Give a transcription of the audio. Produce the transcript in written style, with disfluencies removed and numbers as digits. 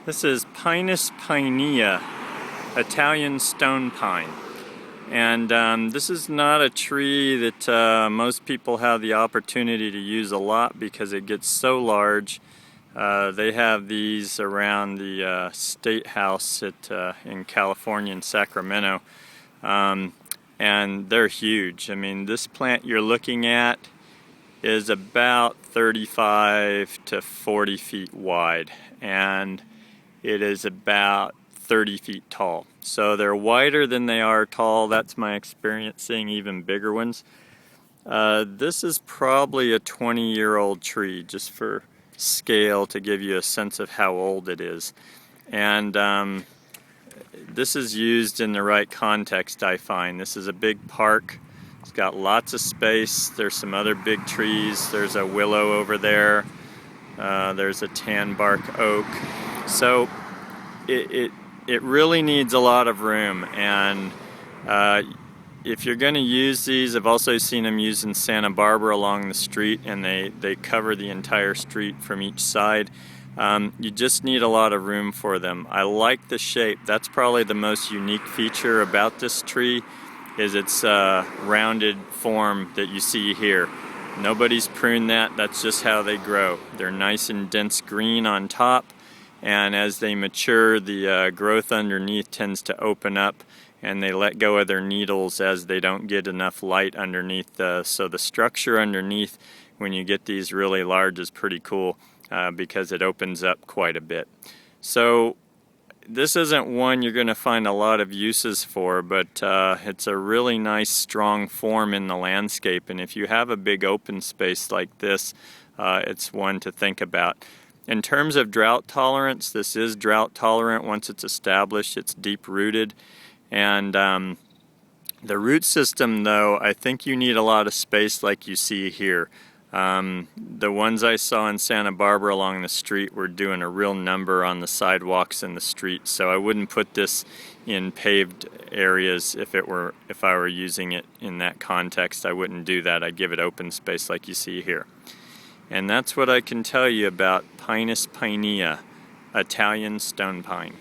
This is Pinus pinea, Italian stone pine. And this is not a tree that most people have the opportunity to use a lot because it gets so large. They have these around the State House in California in Sacramento. And they're huge. I mean, this plant you're looking at is about 35 to 40 feet wide, and it is about 30 feet tall. So they're wider than they are tall. That's my experience seeing even bigger ones. This is probably a 20-year-old tree, just for scale to give you a sense of how old it is. And this is used in the right context, I find. This is a big park. It's got lots of space. There's some other big trees. There's a willow over there. There's a tan bark oak. So it really needs a lot of room. And if you're going to use these, I've also seen them used in Santa Barbara along the street, and they cover the entire street from each side. You just need a lot of room for them. I like the shape. That's probably the most unique feature about this tree, is its rounded form that you see here. Nobody's pruned that. That's just how they grow. They're nice and dense green on top, and as they mature, the growth underneath tends to open up, and they let go of their needles as they don't get enough light underneath. So the structure underneath, when you get these really large, is pretty cool. Because it opens up quite a bit. So this isn't one you're going to find a lot of uses for, but it's a really nice strong form in the landscape, and if you have a big open space like this, it's one to think about. In terms of drought tolerance, this is drought tolerant once it's established. It's deep rooted, and the root system, though, I think you need a lot of space like you see here. The ones I saw in Santa Barbara along the street were doing a real number on the sidewalks in the street, so I wouldn't put this in paved areas if I were using it in that context. I wouldn't do that. I'd give it open space like you see here. And that's what I can tell you about Pinus pinea, Italian stone pine.